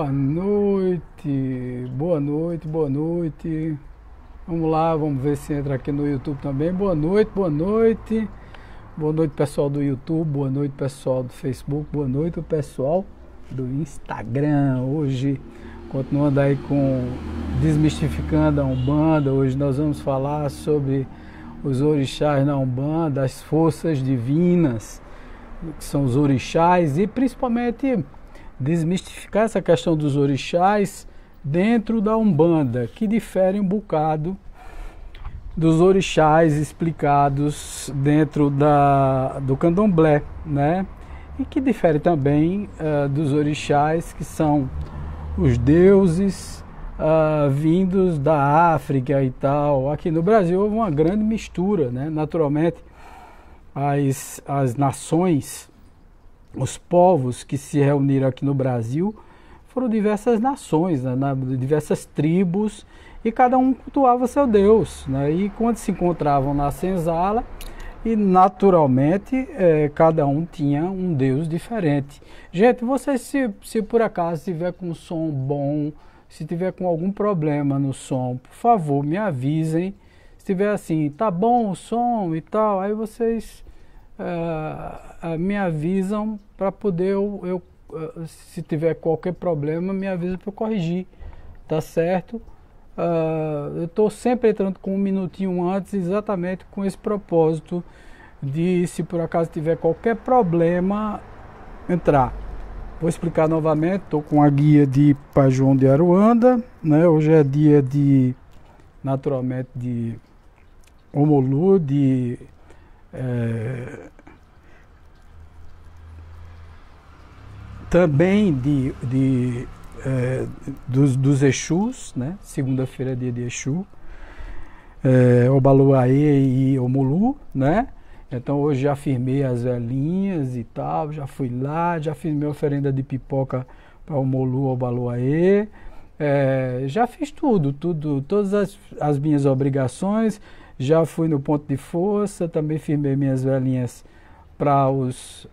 Boa noite, boa noite, boa noite. Vamos lá, vamos ver se entra aqui no YouTube também. Boa noite, boa noite. Boa noite, pessoal do YouTube, boa noite, pessoal do Facebook, boa noite, pessoal do Instagram. Hoje, continuando aí com Desmistificando a Umbanda, hoje nós vamos falar sobre os orixás na Umbanda, as forças divinas, que são os orixás, e principalmente desmistificar essa questão dos orixás dentro da Umbanda, que difere um bocado dos orixás explicados dentro do Candomblé, né? E que difere também dos orixás que são os deuses vindos da África e tal. Aqui no Brasil houve uma grande mistura, né? Naturalmente, as nações, os povos que se reuniram aqui no Brasil foram diversas nações, né? Diversas tribos, e cada um cultuava seu Deus, né? E quando se encontravam na senzala, e naturalmente cada um tinha um Deus diferente. Gente, vocês se por acaso tiver com som bom, se tiver com algum problema no som, por favor me avisem. Se tiver assim, tá bom o som e tal, aí vocês me avisam para poder eu se tiver qualquer problema, me avisa para eu corrigir, tá certo? Eu estou sempre entrando com um minutinho antes, exatamente com esse propósito de, se por acaso tiver qualquer problema, entrar. Vou explicar novamente. Estou com a guia de Pai João de Aruanda, né? Hoje é dia de, naturalmente, de Omolu, também dos Exus, né? Segunda-feira é dia de Exu, Obaluaê e Omolu, né? Então hoje já firmei as velhinhas e tal, já fui lá, já fiz minha oferenda de pipoca para Omolu, Obaluaê, já fiz todas as minhas obrigações, já fui no ponto de força, também firmei minhas velhinhas para os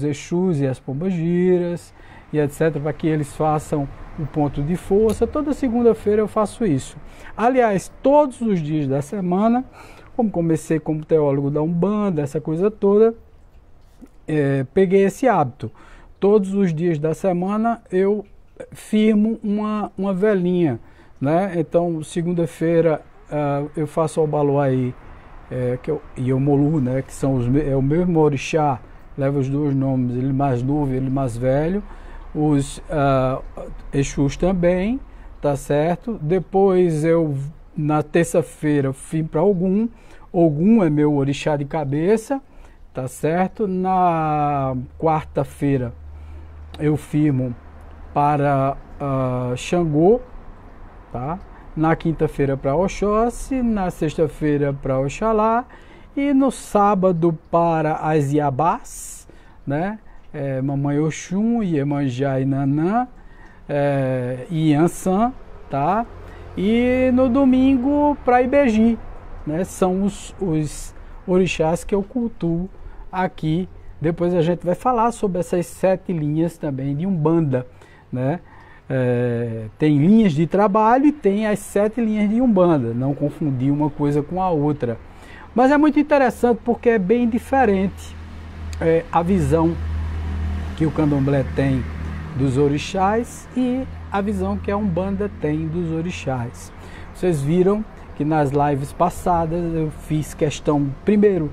Exus e as pombagiras e etc, para que eles façam o ponto de força. Toda segunda-feira eu faço isso. Aliás, todos os dias da semana, como comecei como teólogo da Umbanda, essa coisa toda, peguei esse hábito. Todos os dias da semana eu firmo uma velhinha, né? Então, segunda-feira eu faço o Obaluaê e Omolu, né? Que são o mesmo orixá, leva os dois nomes, ele mais novo e ele mais velho. Os Exus também, tá certo? Depois eu, na terça-feira, fui para Ogum. Ogum é meu orixá de cabeça, tá certo? Na quarta-feira eu firmo para Xangô, tá? Na quinta-feira para Oxóssi, na sexta-feira para Oxalá e no sábado para as Iabás, né? Mamãe Oxum, Iemanjá e Nanã, e Iansã, tá? E no domingo para Ibeji, né? São os orixás que eu cultuo aqui. Depois a gente vai falar sobre essas 7 linhas também de Umbanda, né? Tem linhas de trabalho e tem as 7 linhas de Umbanda, não confundir uma coisa com a outra. Mas é muito interessante porque é bem diferente a visão que o Candomblé tem dos orixás e a visão que a Umbanda tem dos orixás. Vocês viram que nas lives passadas eu fiz questão, primeiro,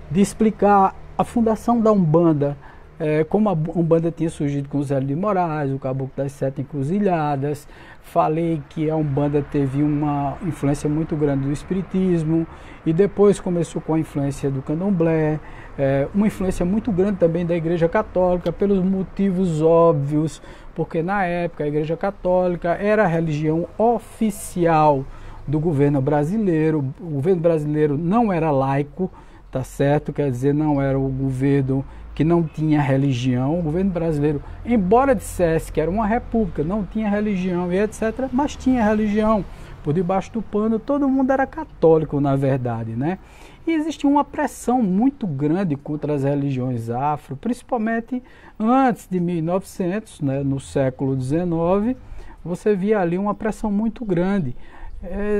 de explicar a fundação da Umbanda, como a Umbanda tinha surgido com o Zélio de Moraes, o Caboclo das 7 Encruzilhadas. Falei que a Umbanda teve uma influência muito grande do Espiritismo e depois começou com a influência do Candomblé, uma influência muito grande também da Igreja Católica, pelos motivos óbvios, porque na época a Igreja Católica era a religião oficial do governo brasileiro. O governo brasileiro não era laico, tá certo? Quer dizer, não era o governo que não tinha religião. O governo brasileiro, embora dissesse que era uma república, não tinha religião e etc., mas tinha religião, por debaixo do pano, todo mundo era católico, na verdade, né? E existia uma pressão muito grande contra as religiões afro, principalmente antes de 1900, né, no século XIX, você via ali uma pressão muito grande.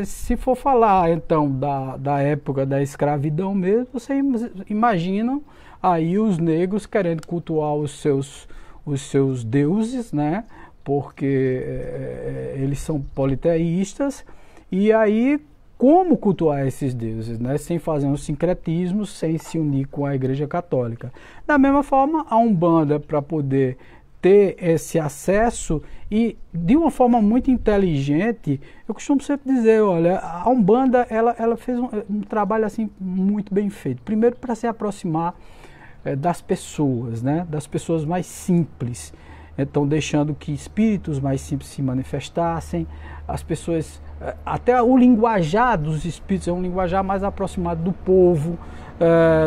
Se for falar, então, da época da escravidão mesmo, você imagina aí os negros querendo cultuar os seus deuses, né? Porque eles são politeístas, e aí como cultuar esses deuses, né? Sem fazer um sincretismo, sem se unir com a Igreja Católica. Da mesma forma, a Umbanda, para poder ter esse acesso e de uma forma muito inteligente, eu costumo sempre dizer, olha, a Umbanda ela fez um trabalho assim muito bem feito. Primeiro, para se aproximar das pessoas, né? Das pessoas mais simples. Então, deixando que espíritos mais simples se manifestassem, as pessoas, até o linguajar dos espíritos é um linguajar mais aproximado do povo,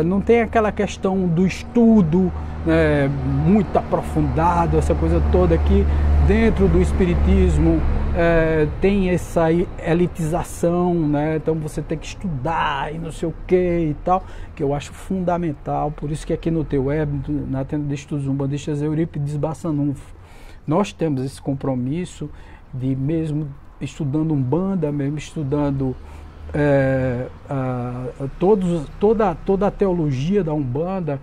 não tem aquela questão do estudo muito aprofundado, essa coisa toda que dentro do espiritismo tem essa elitização, né? Então você tem que estudar e não sei o que e tal, que eu acho fundamental. Por isso que aqui no teu web, na Tenda de Estudos Umbandistas Eurípides Bassanufo, nós temos esse compromisso de, mesmo estudando Umbanda, mesmo estudando toda a teologia da Umbanda,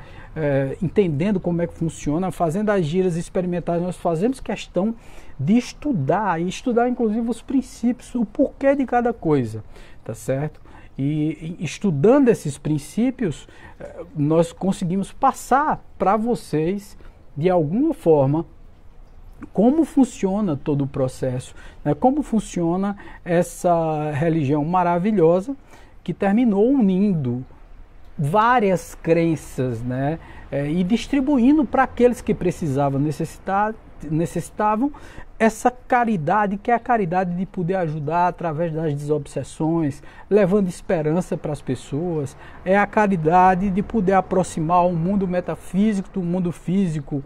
entendendo como é que funciona, fazendo as giras experimentais, nós fazemos questão de estudar, e estudar inclusive os princípios, o porquê de cada coisa, tá certo? E estudando esses princípios, nós conseguimos passar para vocês, de alguma forma, como funciona todo o processo, né? Como funciona essa religião maravilhosa que terminou unindo várias crenças, né? E distribuindo para aqueles que precisavam, necessitavam essa caridade, que é a caridade de poder ajudar através das desobsessões, levando esperança para as pessoas, é a caridade de poder aproximar o mundo metafísico do mundo físico,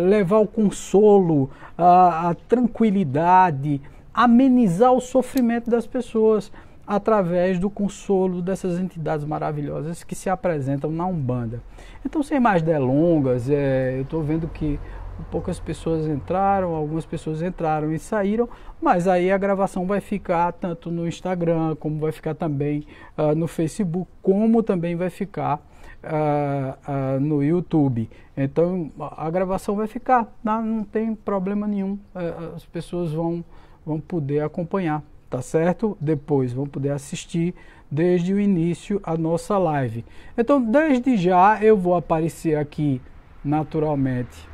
levar o consolo, a tranquilidade, amenizar o sofrimento das pessoas através do consolo dessas entidades maravilhosas que se apresentam na Umbanda. Então, sem mais delongas, eu estou vendo que poucas pessoas entraram, algumas pessoas entraram e saíram, mas aí a gravação vai ficar tanto no Instagram, como vai ficar também no Facebook, como também vai ficar no YouTube. Então a gravação vai ficar, não tem problema nenhum, as pessoas vão poder acompanhar, tá certo? Depois vão poder assistir desde o início a nossa live. Então, desde já eu vou aparecer aqui naturalmente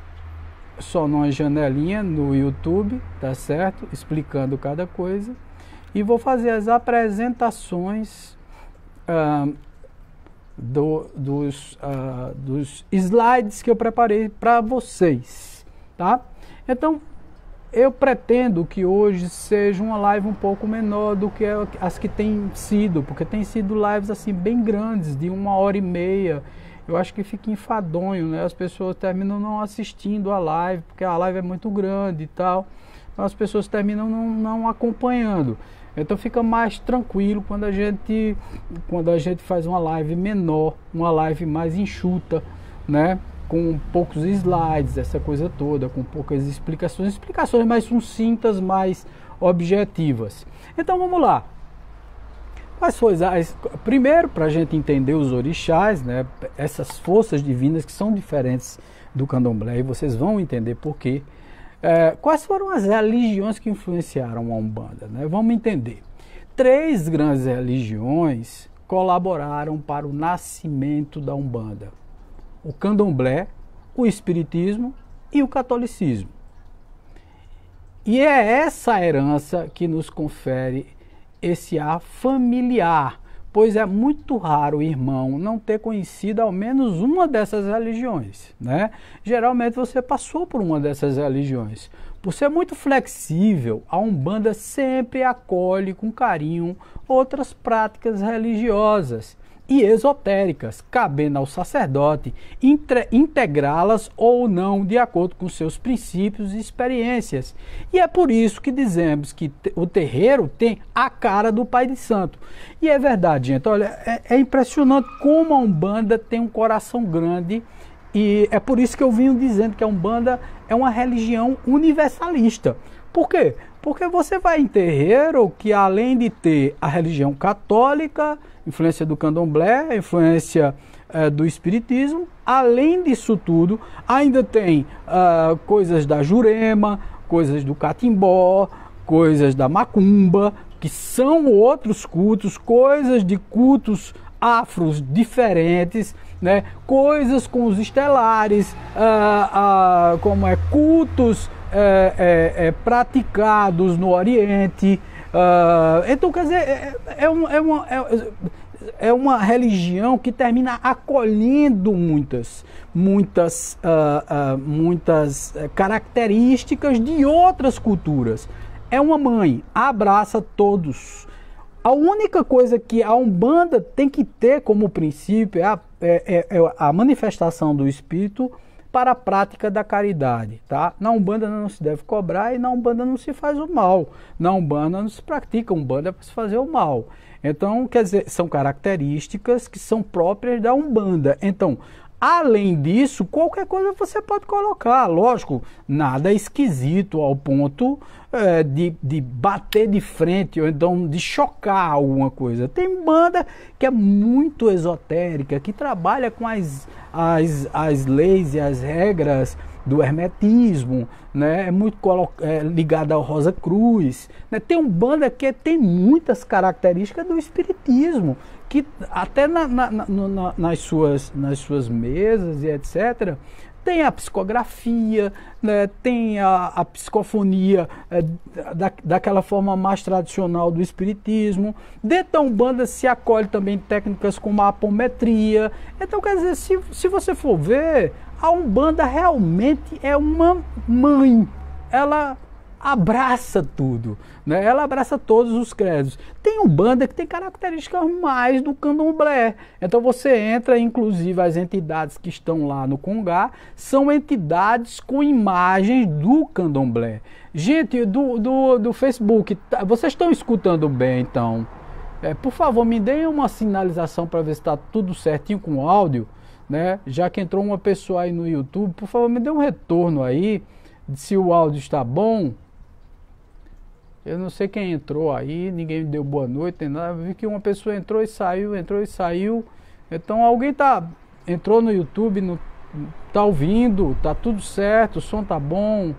só numa janelinha no YouTube, tá certo? Explicando cada coisa, e vou fazer as apresentações dos slides que eu preparei para vocês, tá? Então, eu pretendo que hoje seja uma live um pouco menor do que as que tem sido, porque tem sido lives assim bem grandes, de 1h30. Eu acho que fica enfadonho, né? As pessoas terminam não assistindo a live, porque a live é muito grande e tal. Então as pessoas terminam não acompanhando. Então fica mais tranquilo quando a gente faz uma live menor, uma live mais enxuta, né? Com poucos slides, essa coisa toda, com poucas explicações mais sucintas, mais objetivas. Então vamos lá. Quais foram primeiro, para a gente entender os orixás, né? Essas forças divinas que são diferentes do candomblé, e vocês vão entender por quê. Quais foram as religiões que influenciaram a Umbanda, né? Vamos entender. 3 grandes religiões colaboraram para o nascimento da Umbanda: o candomblé, o espiritismo e o catolicismo. E é essa herança que nos confere esse ar familiar, pois é muito raro o irmão não ter conhecido ao menos uma dessas religiões, né? Geralmente você passou por uma dessas religiões. Por ser muito flexível, a Umbanda sempre acolhe com carinho outras práticas religiosas e esotéricas, cabendo ao sacerdote integrá-las ou não de acordo com seus princípios e experiências. E é por isso que dizemos que o terreiro tem a cara do Pai de Santo. E é verdade, gente, olha, é impressionante como a Umbanda tem um coração grande, e é por isso que eu venho dizendo que a Umbanda é uma religião universalista. Por quê? Porque você vai em terreiro que, além de ter a religião católica, influência do candomblé, influência do espiritismo, além disso tudo, ainda tem coisas da Jurema, coisas do catimbó, coisas da macumba, que são outros cultos, coisas de cultos afros diferentes, né? Coisas com os estelares, como cultos praticados no Oriente. Então, quer dizer, é uma religião que termina acolhendo muitas características de outras culturas. É uma mãe, abraça todos. A única coisa que a Umbanda tem que ter como princípio é a manifestação do Espírito para a prática da caridade, tá? Na Umbanda não se deve cobrar e na Umbanda não se faz o mal. Na Umbanda não se pratica Umbanda para se fazer o mal. Então, quer dizer, são características que são próprias da Umbanda. Então, além disso, qualquer coisa você pode colocar. Lógico, nada esquisito ao ponto de bater de frente ou então de chocar alguma coisa. Tem banda que é muito esotérica, que trabalha com as leis e as regras do hermetismo, né? É muito ligada ao Rosa Cruz, né? Tem banda que tem muitas características do espiritismo, que até nas suas mesas e etc., tem a psicografia, né? Tem a psicofonia daquela forma mais tradicional do espiritismo. Dentro da Umbanda se acolhe também técnicas como a apometria. Então, quer dizer, se você for ver, a Umbanda realmente é uma mãe. Ela abraça tudo, né? Ela abraça todos os credos. Tem Umbanda que tem características mais do candomblé. Então você entra, inclusive as entidades que estão lá no Congá são entidades com imagens do candomblé. Gente do Facebook, vocês estão escutando bem então? Por favor, me deem uma sinalização para ver se está tudo certinho com o áudio, né? Já que entrou uma pessoa aí no YouTube, por favor, me dê um retorno aí se o áudio está bom. Eu não sei quem entrou aí, ninguém me deu boa noite, nem nada. Eu vi que uma pessoa entrou e saiu, entrou e saiu. Então alguém entrou no YouTube, tá ouvindo, tá tudo certo, o som tá bom.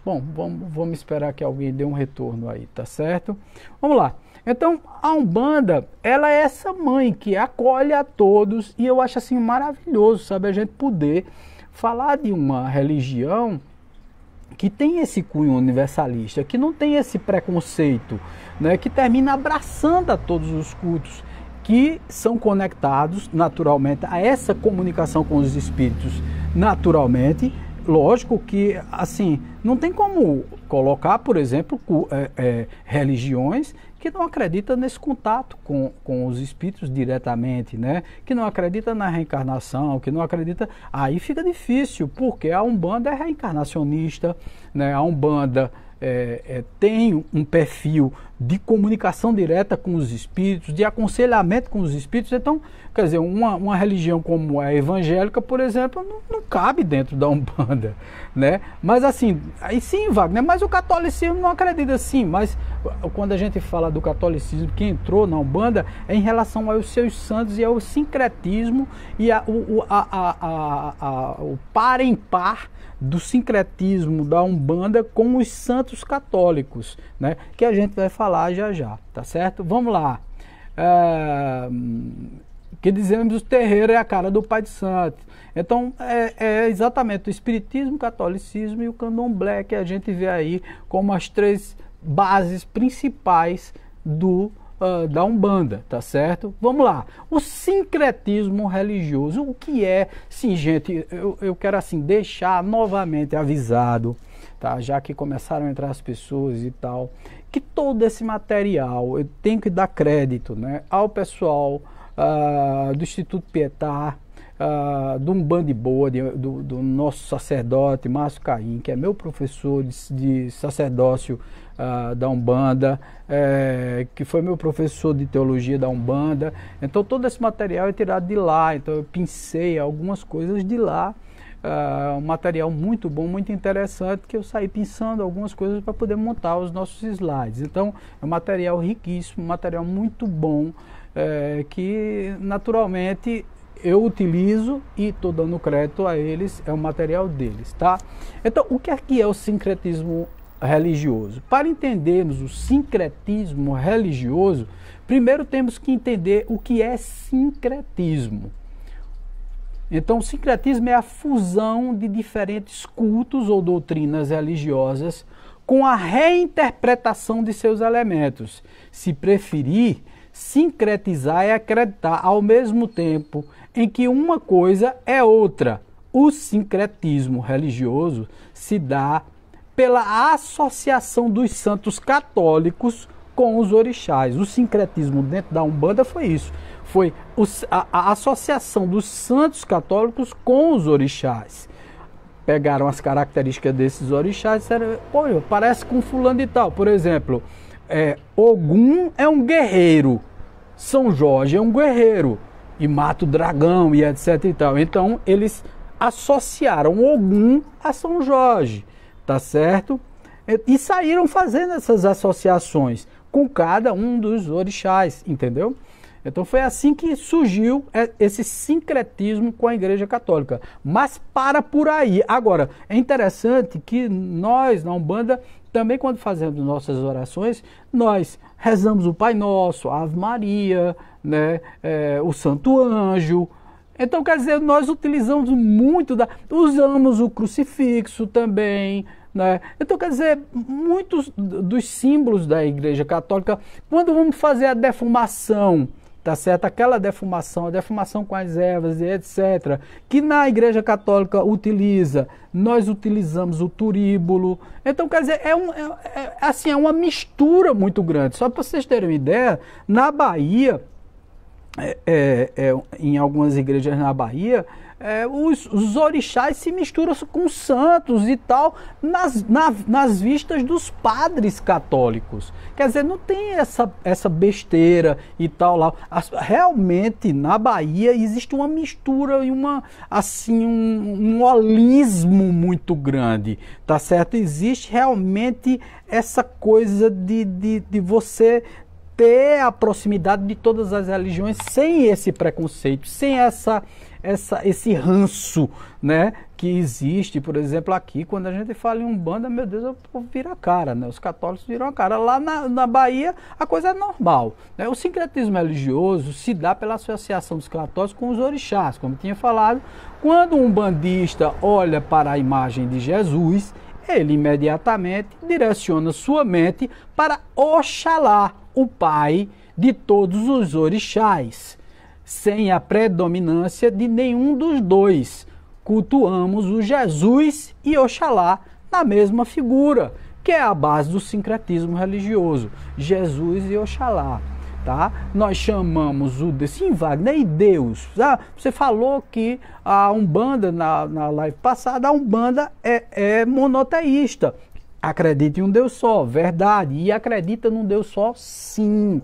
Bom, vamos esperar que alguém dê um retorno aí, tá certo? Vamos lá. Então, a Umbanda, ela é essa mãe que acolhe a todos, e eu acho assim maravilhoso, sabe, a gente poder falar de uma religião que tem esse cunho universalista, que não tem esse preconceito, né, que termina abraçando a todos os cultos, que são conectados naturalmente a essa comunicação com os espíritos naturalmente. Lógico que, assim, não tem como colocar, por exemplo, religiões que não acreditam nesse contato com os espíritos diretamente, né? Que não acreditam na reencarnação, que não acredita... Aí fica difícil, porque a Umbanda é reencarnacionista, né? A Umbanda tem um perfil de comunicação direta com os espíritos, de aconselhamento com os espíritos. Então, quer dizer, uma religião como a evangélica, por exemplo, não cabe dentro da Umbanda, né? Mas assim, aí sim, Wagner, mas o catolicismo não acredita assim. Mas quando a gente fala do catolicismo que entrou na Umbanda, é em relação aos seus santos e ao sincretismo e o par em par do sincretismo da Umbanda com os santos católicos, né? Que a gente vai falar já, tá certo? Vamos lá. Que dizemos que o terreiro é a cara do Pai de Santo. Então, é exatamente o espiritismo, o catolicismo e o candomblé que a gente vê aí como as três bases principais da Umbanda, tá certo? Vamos lá. O sincretismo religioso, o que é? Sim, gente, eu quero assim deixar novamente avisado, tá? Já que começaram a entrar as pessoas e tal, que todo esse material, eu tenho que dar crédito, né, ao pessoal do Instituto Pietá, do Umbanda Boa, do nosso sacerdote Márcio Caim, que é meu professor de sacerdócio da Umbanda, que foi meu professor de teologia da Umbanda. Então todo esse material é tirado de lá, então eu pensei algumas coisas de lá, um material muito bom, muito interessante, que eu saí pensando algumas coisas para poder montar os nossos slides. Então é um material riquíssimo, um material muito bom, que naturalmente eu utilizo e estou dando crédito a eles, é o material deles, tá? Então, o que é o sincretismo religioso? Para entendermos o sincretismo religioso, primeiro temos que entender o que é sincretismo. Então, o sincretismo é a fusão de diferentes cultos ou doutrinas religiosas com a reinterpretação de seus elementos. Se preferir, sincretizar é acreditar ao mesmo tempo em que uma coisa é outra. O sincretismo religioso se dá pela associação dos santos católicos com os orixás. O sincretismo dentro da Umbanda foi isso. Foi a associação dos santos católicos com os orixás. Pegaram as características desses orixás e disseram, pô, parece com fulano de tal. Por exemplo, Ogum é um guerreiro, São Jorge é um guerreiro e mata o dragão e etc e tal. Então eles associaram Ogum a São Jorge, tá certo? E saíram fazendo essas associações com cada um dos orixás, entendeu? Então foi assim que surgiu esse sincretismo com a Igreja Católica. Mas para por aí. Agora, é interessante que nós, na Umbanda, também quando fazemos nossas orações, nós rezamos o Pai Nosso, a Ave Maria, né, o Santo Anjo. Então, quer dizer, nós utilizamos muito, usamos o crucifixo também, né? Então, quer dizer, muitos dos símbolos da Igreja Católica, quando vamos fazer a defumação, tá certo? Aquela defumação, a defumação com as ervas e etc., que na Igreja Católica utiliza, nós utilizamos o turíbulo. Então, quer dizer, assim, é uma mistura muito grande. Só para vocês terem uma ideia, na Bahia, em algumas igrejas na Bahia, os orixás se misturam com os santos e tal, nas vistas dos padres católicos. Quer dizer, não tem essa besteira e tal lá. Realmente, na Bahia, existe uma mistura e um holismo muito grande, tá certo? Existe realmente essa coisa de você ter a proximidade de todas as religiões sem esse preconceito, sem esse ranço, né, que existe. Por exemplo, aqui, quando a gente fala em Umbanda, meu Deus, o povo vira a cara, né? Os católicos viram a cara. Lá na Bahia, a coisa é normal, né? O sincretismo religioso se dá pela associação dos católicos com os orixás, como tinha falado. Quando um umbandista olha para a imagem de Jesus, ele imediatamente direciona sua mente para Oxalá, o pai de todos os orixás, sem a predominância de nenhum dos dois. Cultuamos o Jesus e Oxalá na mesma figura, que é a base do sincretismo religioso, Jesus e Oxalá. Tá? Nós chamamos sim, Wagner, e Deus. Você falou que a Umbanda, na live passada, a Umbanda é monoteísta. Acredita em um Deus só, verdade. E acredita num Deus só, sim.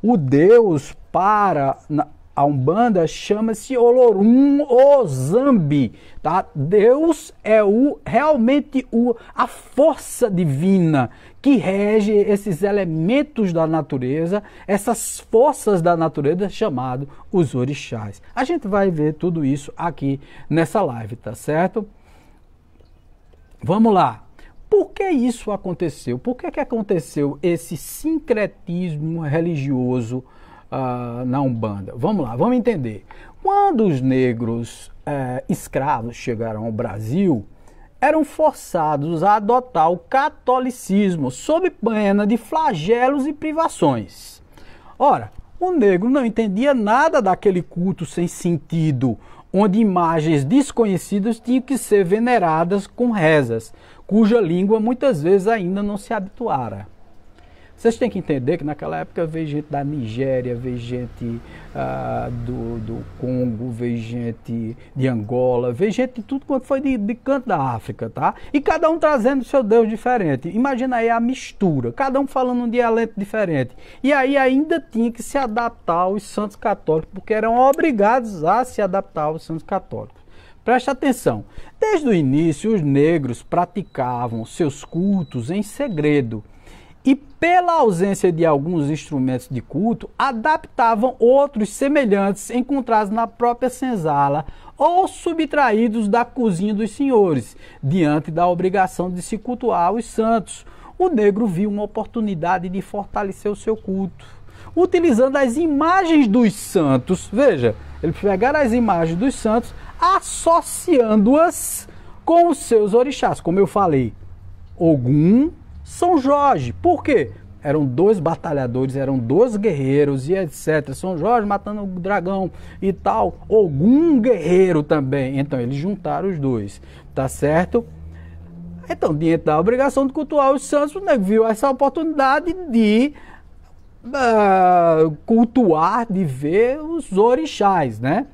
O Deus para a Umbanda chama-se Olorum Ozambi, tá? Deus é realmente a força divina que rege esses elementos da natureza, essas forças da natureza chamados os orixás. A gente vai ver tudo isso aqui nessa live, tá certo? Vamos lá. Por que isso aconteceu? Por que aconteceu esse sincretismo religioso na Umbanda? Vamos lá, vamos entender. Quando os negros escravos chegaram ao Brasil, eram forçados a adotar o catolicismo sob pena de flagelos e privações. Ora, o negro não entendia nada daquele culto sem sentido, onde imagens desconhecidas tinham que ser veneradas com rezas. cuja língua muitas vezes ainda não se habituara. Vocês têm que entender que naquela época veio gente da Nigéria, veio gente do Congo, veio gente de Angola, veio gente de tudo quanto foi de canto da África, tá? E cada um trazendo seu Deus diferente. Imagina aí a mistura, cada um falando um dialeto diferente. E aí ainda tinha que se adaptar aos santos católicos, porque eram obrigados a se adaptar aos santos católicos. Preste atenção, desde o início os negros praticavam seus cultos em segredo. E pela ausência de alguns instrumentos de culto, adaptavam outros semelhantes encontrados na própria senzala ou subtraídos da cozinha dos senhores, diante da obrigação de se cultuar os santos. O negro viu uma oportunidade de fortalecer o seu culto, utilizando as imagens dos santos. Veja, eles pegaram as imagens dos santos, associando-as com os seus orixás, como eu falei, Ogum, São Jorge. Por quê? Eram dois batalhadores, eram dois guerreiros e etc. São Jorge matando o dragão e tal. Ogum guerreiro também. Então eles juntaram os dois, tá certo? Então, diante da obrigação de cultuar os santos, o nego viu essa oportunidade de cultuar, de ver os orixás, né?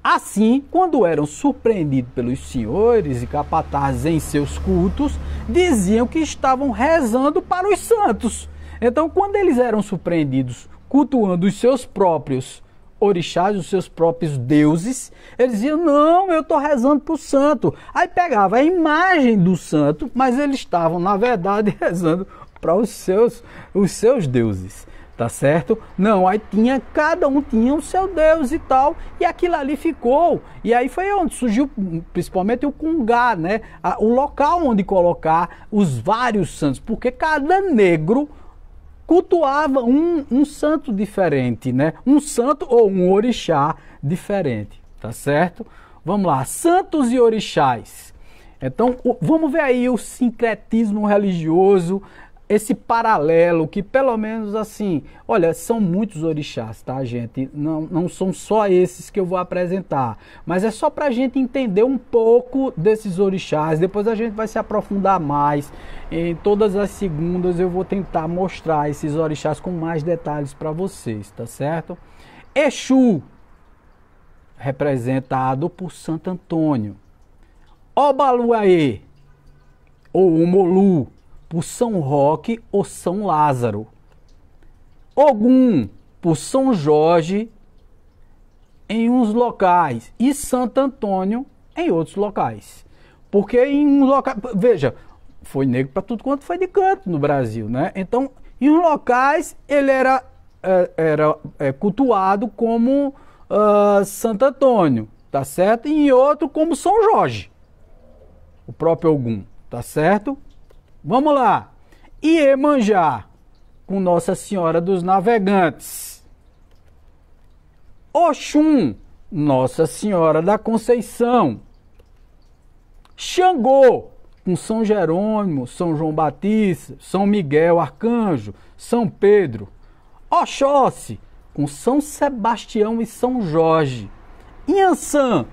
Assim, quando eram surpreendidos pelos senhores e capatazes em seus cultos, diziam que estavam rezando para os santos. Então, quando eles eram surpreendidos cultuando os seus próprios orixás, os seus próprios deuses, eles diziam, não, eu estou rezando para o santo. Aí pegava a imagem do santo, mas eles estavam, na verdade, rezando para os seus deuses. Tá certo? Não, aí cada um tinha o seu Deus e tal, e aquilo ali ficou. E aí foi onde surgiu principalmente o Congá, né? O local onde colocar os vários santos, porque cada negro cultuava um santo diferente, né? Um santo ou um orixá diferente, tá certo? Vamos lá, santos e orixás. Então, vamos ver aí o sincretismo religioso, esse paralelo que pelo menos assim, olha, são muitos orixás, tá, gente? Não são só esses que eu vou apresentar, mas é só para a gente entender um pouco desses orixás. Depois a gente vai se aprofundar mais. Em todas as segundas eu vou tentar mostrar esses orixás com mais detalhes para vocês, tá certo? Exu, representado por Santo Antônio. Obaluaê, ou Omolu, por São Roque ou São Lázaro. Ogum, por São Jorge em uns locais e Santo Antônio em outros locais. Porque em um local, veja, foi negro para tudo quanto foi de canto no Brasil, né? Então, em uns locais ele era cultuado como Santo Antônio, tá certo? E em outro como São Jorge, o próprio Ogum, tá certo? Vamos lá. Iemanjá, com Nossa Senhora dos Navegantes. Oxum, Nossa Senhora da Conceição. Xangô, com São Jerônimo, São João Batista, São Miguel Arcanjo, São Pedro. Oxóssi, com São Sebastião e São Jorge. Inhansã,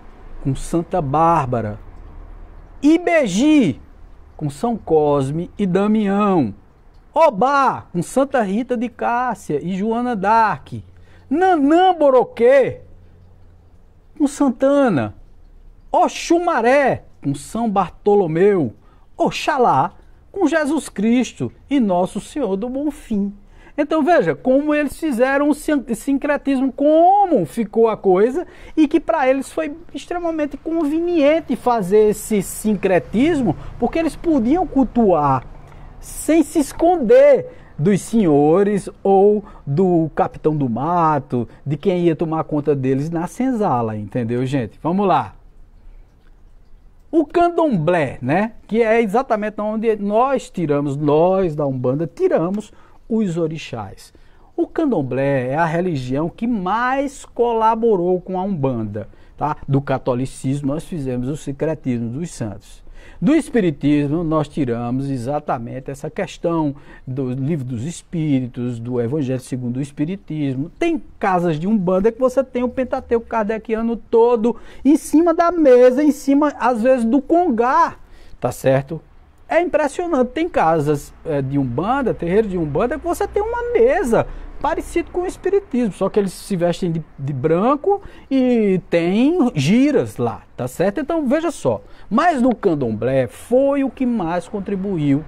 com Santa Bárbara. Ibeji, com São Cosme e Damião. Obá, com Santa Rita de Cássia e Joana d'Arc. Nanã Boroquê, com Santana. Oxumaré, com São Bartolomeu. Oxalá, com Jesus Cristo e Nosso Senhor do Bonfim. Então veja como eles fizeram o sincretismo, como ficou a coisa, e que para eles foi extremamente conveniente fazer esse sincretismo, porque eles podiam cultuar sem se esconder dos senhores ou do capitão do mato, de quem ia tomar conta deles na senzala, entendeu, gente? Vamos lá. O candomblé, né? Que é exatamente onde nós da Umbanda, tiramos os orixás. O candomblé é a religião que mais colaborou com a Umbanda, tá? Do catolicismo nós fizemos o sincretismo dos santos. Do Espiritismo, nós tiramos exatamente essa questão do Livro dos Espíritos, do Evangelho segundo o Espiritismo. Tem casas de Umbanda que você tem o Pentateuco kardeciano todo em cima da mesa, em cima, às vezes, do congá, tá certo? É impressionante. Tem casas de Umbanda, terreiro de Umbanda, que você tem uma mesa parecido com o Espiritismo, só que eles se vestem de branco e tem giras lá, tá certo? Então, veja só, mas no Candomblé foi o que mais contribuiu,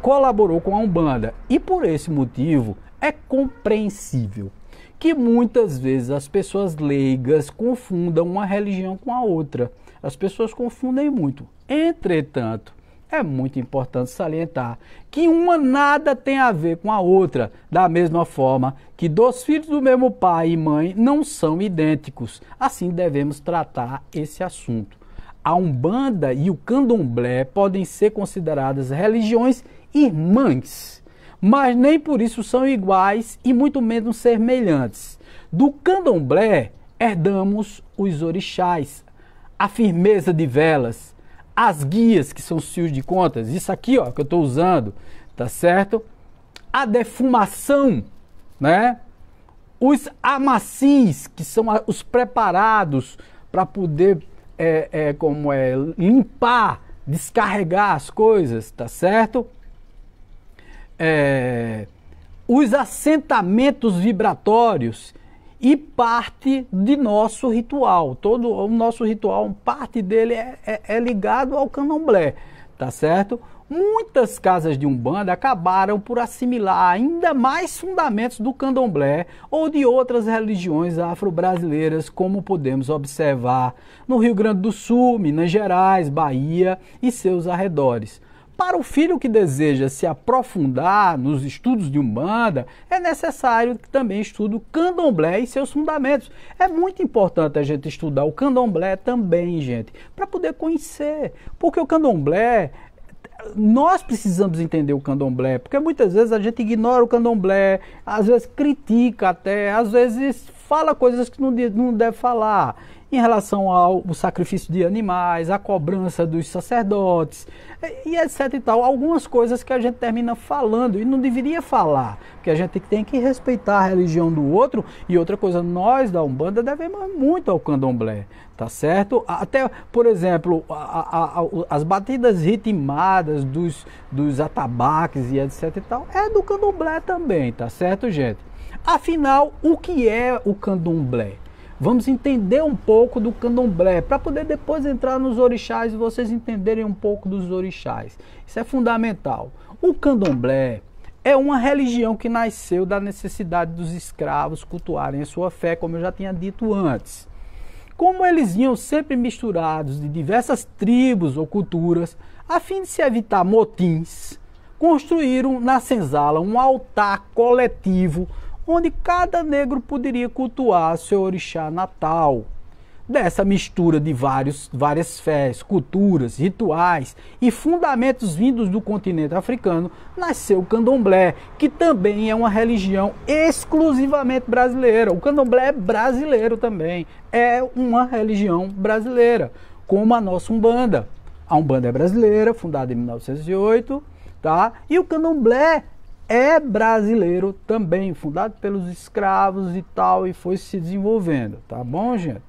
colaborou com a Umbanda, e por esse motivo é compreensível que muitas vezes as pessoas leigas confundam uma religião com a outra. As pessoas confundem muito. Entretanto, é muito importante salientar que uma nada tem a ver com a outra, da mesma forma que dois filhos do mesmo pai e mãe não são idênticos. Assim devemos tratar esse assunto. A Umbanda e o Candomblé podem ser consideradas religiões irmãs, mas nem por isso são iguais e muito menos semelhantes. Do Candomblé herdamos os orixás, a firmeza de velas, as guias, que são os fios de contas, isso aqui, ó, que eu estou usando, tá certo? A defumação, né? Os amacis, que são os preparados para poder, limpar, descarregar as coisas, tá certo? Os assentamentos vibratórios e parte de nosso ritual. Todo o nosso ritual, parte dele é ligado ao Candomblé, tá certo? Muitas casas de Umbanda acabaram por assimilar ainda mais fundamentos do Candomblé ou de outras religiões afro-brasileiras, como podemos observar no Rio Grande do Sul, Minas Gerais, Bahia e seus arredores. Para o filho que deseja se aprofundar nos estudos de Umbanda, é necessário que também estude o Candomblé e seus fundamentos. É muito importante a gente estudar o Candomblé também, gente, para poder conhecer. Porque o Candomblé, nós precisamos entender o Candomblé, porque muitas vezes a gente ignora o Candomblé, às vezes critica até, às vezes fala coisas que não deve falar, em relação ao sacrifício de animais, a cobrança dos sacerdotes, e etc e tal. Algumas coisas que a gente termina falando e não deveria falar, porque a gente tem que respeitar a religião do outro. E outra coisa, nós da Umbanda devemos muito ao Candomblé, tá certo? Até, por exemplo, as batidas ritmadas dos atabaques e etc e tal, é do Candomblé também, tá certo, gente? Afinal, o que é o Candomblé? Vamos entender um pouco do Candomblé, para poder depois entrar nos orixás e vocês entenderem um pouco dos orixás. Isso é fundamental. O Candomblé é uma religião que nasceu da necessidade dos escravos cultuarem a sua fé, como eu já tinha dito antes. Como eles iam sempre misturados de diversas tribos ou culturas, a fim de se evitar motins, construíram na senzala um altar coletivo onde cada negro poderia cultuar seu orixá natal. Dessa mistura de várias fés, culturas, rituais e fundamentos vindos do continente africano, nasceu o Candomblé, que também é uma religião exclusivamente brasileira. O Candomblé é brasileiro também, é uma religião brasileira, como a nossa Umbanda. A Umbanda é brasileira, fundada em 1908, tá? E o Candomblé é brasileiro também, fundado pelos escravos e tal, e foi se desenvolvendo, tá bom, gente?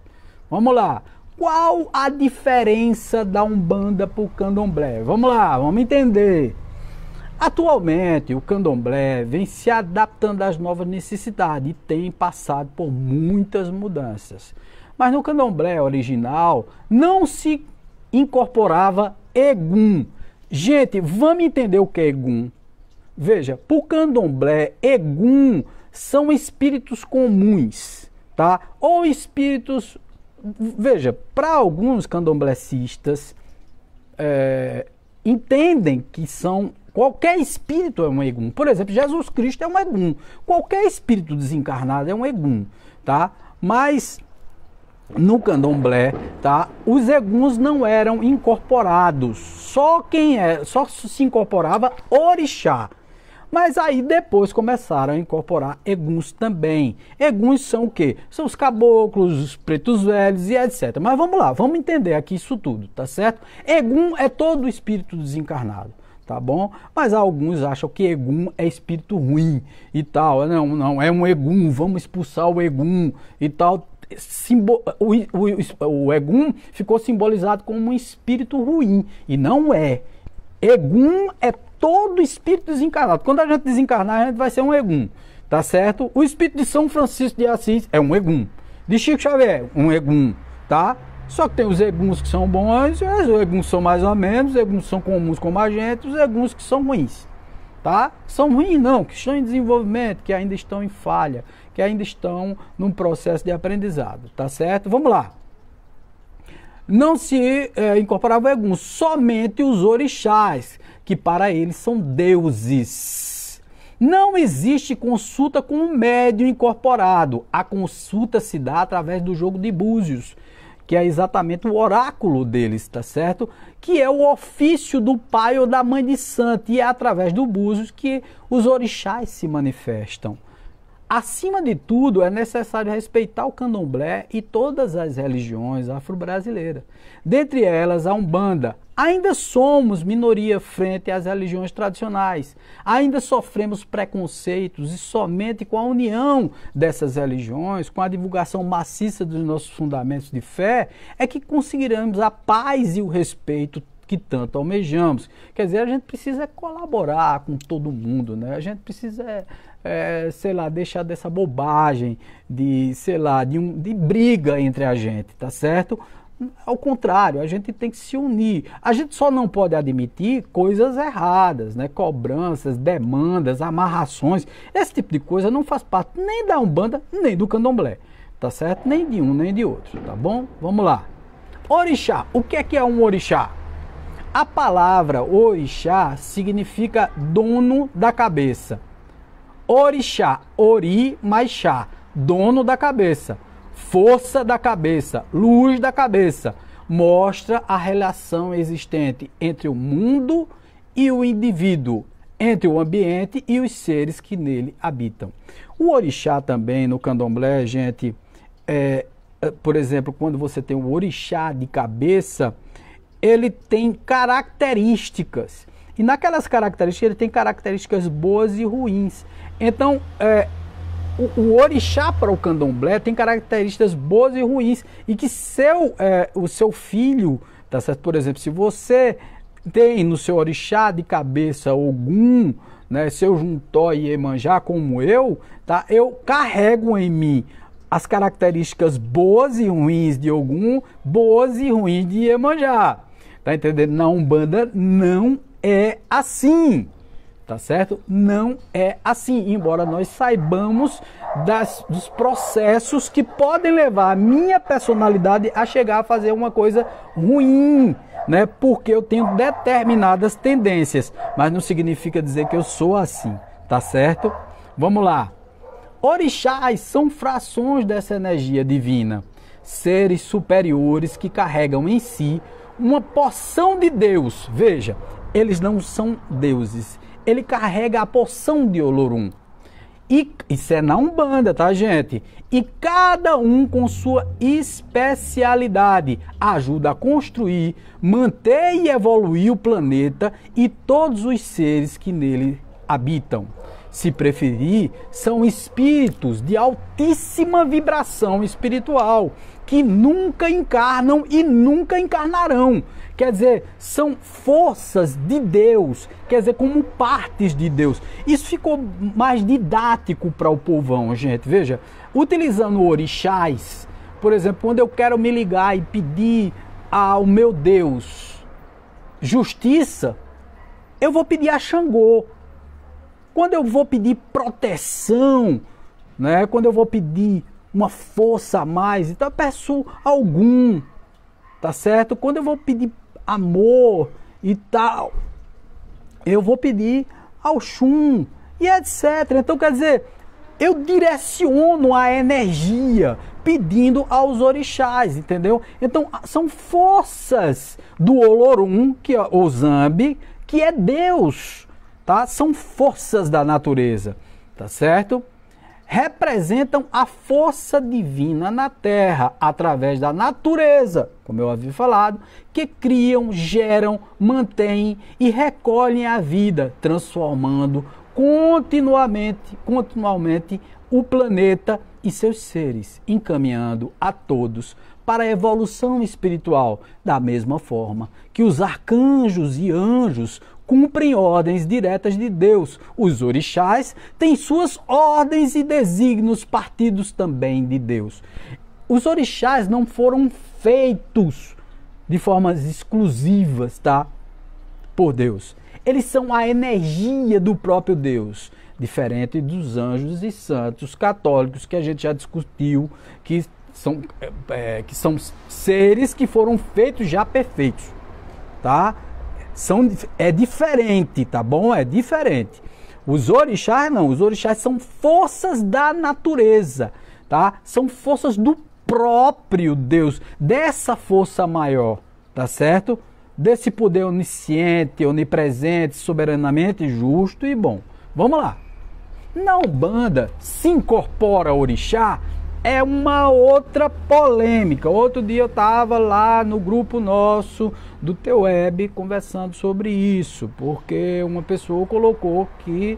Vamos lá. Qual a diferença da Umbanda para o Candomblé? Vamos lá, vamos entender. Atualmente, o Candomblé vem se adaptando às novas necessidades e tem passado por muitas mudanças. Mas no Candomblé original não se incorporava Egum. Gente, vamos entender o que é Egum. Veja, para o Candomblé, Egum são espíritos comuns, tá? Ou espíritos... Veja, para alguns candomblecistas, entendem que qualquer espírito é um Egum. Por exemplo, Jesus Cristo é um Egum. Qualquer espírito desencarnado é um Egum, tá? Mas no Candomblé, tá? Os Eguns não eram incorporados. Só se incorporava orixá. Mas aí depois começaram a incorporar eguns também. Eguns são o quê? São os caboclos, os pretos velhos e etc. Mas vamos lá, vamos entender aqui isso tudo, tá certo? Egum é todo espírito desencarnado, tá bom? Mas alguns acham que Egum é espírito ruim e tal. Não, é um Egum, vamos expulsar o Egum e tal. O Egum ficou simbolizado como um espírito ruim e não é. Egum é todo espírito desencarnado. Quando a gente desencarnar, a gente vai ser um Egum, tá certo? O espírito de São Francisco de Assis é um Egum. De Chico Xavier, um Egum, tá? Só que tem os Eguns que são bons, os Eguns são mais ou menos, os Eguns são comuns como a gente, os Eguns que são ruins, tá? São ruins não, que estão em desenvolvimento, que ainda estão em falha, que ainda estão num processo de aprendizado, tá certo? Vamos lá. Não se incorporava o Egum, somente os orixás, que para eles são deuses. Não existe consulta com o médium incorporado. A consulta se dá através do jogo de búzios, que é exatamente o oráculo deles, tá certo? Que é o ofício do pai ou da mãe de santo, e é através do búzios que os orixás se manifestam. Acima de tudo, é necessário respeitar o candomblé e todas as religiões afro-brasileiras. Dentre elas, a Umbanda. Ainda somos minoria frente às religiões tradicionais. Ainda sofremos preconceitos e somente com a união dessas religiões, com a divulgação maciça dos nossos fundamentos de fé, é que conseguiremos a paz e o respeito que tanto almejamos. Quer dizer, a gente precisa colaborar com todo mundo, né? A gente precisa, sei lá, deixar dessa bobagem de, sei lá, de briga entre a gente, tá certo? Ao contrário, a gente tem que se unir. A gente só não pode admitir coisas erradas, né? Cobranças, demandas, amarrações. Esse tipo de coisa não faz parte nem da Umbanda, nem do Candomblé, tá certo? Nem de um, nem de outro, tá bom? Vamos lá. Orixá. O que é um orixá? A palavra orixá significa dono da cabeça. Orixá, ori mais chá, dono da cabeça, força da cabeça, luz da cabeça. Mostra a relação existente entre o mundo e o indivíduo, entre o ambiente e os seres que nele habitam. O orixá também no candomblé, gente, por exemplo, quando você tem um orixá de cabeça, ele tem características. E naquelas características, ele tem características boas e ruins. Então, o orixá para o candomblé tem características boas e ruins. E que o seu filho, tá certo? Por exemplo, se você tem no seu orixá de cabeça Ogum, né, seu Juntó e Iemanjá, como eu, tá? Eu carrego em mim as características boas e ruins de Ogum, boas e ruins de Iemanjá. Tá entendendo? Na Umbanda não é assim, tá certo? Não é assim, embora nós saibamos dos processos que podem levar a minha personalidade a chegar a fazer uma coisa ruim, né? Porque eu tenho determinadas tendências, mas não significa dizer que eu sou assim, tá certo? Vamos lá. Orixás são frações dessa energia divina, seres superiores que carregam em si uma porção de Deus. Veja, eles não são deuses. Ele carrega a porção de Olorum. E isso é na Umbanda, tá, gente? E cada um com sua especialidade ajuda a construir, manter e evoluir o planeta e todos os seres que nele habitam. Se preferir, são espíritos de altíssima vibração espiritual, que nunca encarnam e nunca encarnarão. Quer dizer, são forças de Deus, quer dizer, como partes de Deus. Isso ficou mais didático para o povão, gente. Veja, utilizando orixás, por exemplo, quando eu quero me ligar e pedir ao meu Deus justiça, eu vou pedir a Xangô. Quando eu vou pedir proteção, né? Quando eu vou pedir uma força a mais, então eu peço algum, tá certo? Quando eu vou pedir amor e tal, eu vou pedir ao Xum e etc. Então, quer dizer, eu direciono a energia pedindo aos orixás, entendeu? Então, são forças do Olorum, que é o Zambi, que é Deus, tá? São forças da natureza, tá certo? Representam a força divina na Terra, através da natureza, como eu havia falado, que criam, geram, mantêm e recolhem a vida, transformando continuamente o planeta e seus seres, encaminhando a todos para a evolução espiritual, da mesma forma que os arcanjos e anjos cumprem ordens diretas de Deus. Os orixás têm suas ordens e desígnios partidos também de Deus. Os orixás não foram feitos de formas exclusivas, tá? Por Deus. Eles são a energia do próprio Deus, diferente dos anjos e santos católicos que a gente já discutiu, que são seres que foram feitos já perfeitos, tá? É diferente, tá bom? É diferente. Os orixás não, os orixás são forças da natureza, tá? São forças do próprio Deus, dessa força maior, tá certo? Desse poder onisciente, onipresente, soberanamente justo e bom. Vamos lá. Na Umbanda, se incorpora orixá, é uma outra polêmica. Outro dia eu estava lá no grupo nosso do T-Web conversando sobre isso, porque uma pessoa colocou que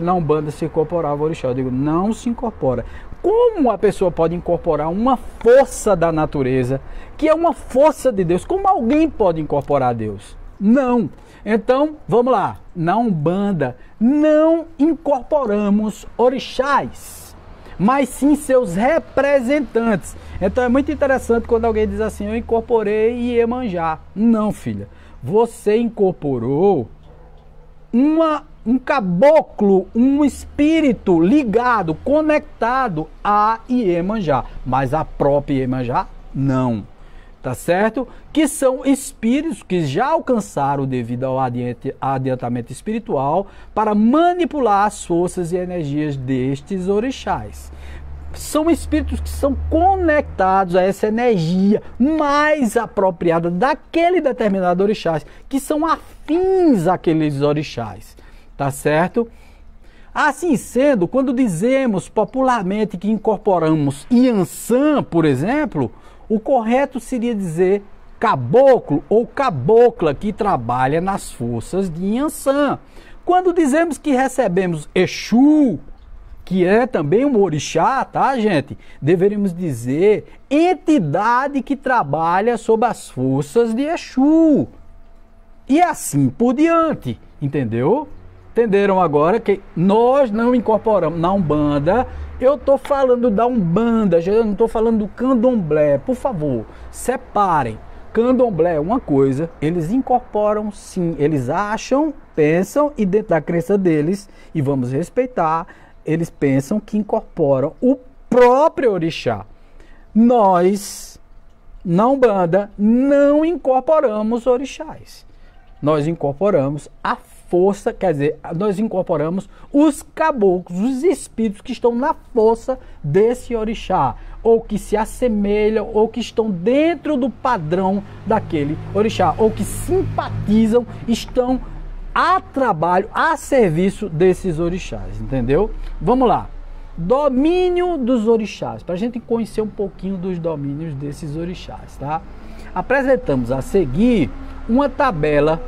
na Umbanda se incorporava orixá. Eu digo, não se incorpora. Como a pessoa pode incorporar uma força da natureza, que é uma força de Deus? Como alguém pode incorporar Deus? Não. Então, vamos lá. Na Umbanda, não incorporamos orixás, mas sim seus representantes. Então é muito interessante quando alguém diz assim, eu incorporei Iemanjá. Não, filha. Você incorporou um caboclo, um espírito ligado, conectado a Iemanjá. Mas a própria Iemanjá, não. Tá certo? Que são espíritos que já alcançaram devido ao adiantamento espiritual para manipular as forças e energias destes orixás. São espíritos que são conectados a essa energia mais apropriada daquele determinado orixás, que são afins àqueles orixás. Tá certo? Assim sendo, quando dizemos popularmente que incorporamos Iansã, por exemplo, o correto seria dizer caboclo ou cabocla que trabalha nas forças de Iansã. Quando dizemos que recebemos Exu, que é também um orixá, tá, gente? Deveríamos dizer entidade que trabalha sob as forças de Exu. E assim por diante, entendeu? Entenderam agora que nós não incorporamos na Umbanda. Eu estou falando da Umbanda, eu não estou falando do Candomblé. Por favor, separem. Candomblé é uma coisa, eles incorporam sim, eles acham, pensam e dentro da crença deles, e vamos respeitar, eles pensam que incorporam o próprio orixá. Nós, na Umbanda, não incorporamos orixás. Nós incorporamos a força, quer dizer, nós incorporamos os caboclos, os espíritos que estão na força desse orixá, ou que se assemelham, ou que estão dentro do padrão daquele orixá, ou que simpatizam, estão a trabalho, a serviço desses orixás, entendeu? Vamos lá. Domínio dos orixás, para a gente conhecer um pouquinho dos domínios desses orixás, tá? Apresentamos a seguir uma tabela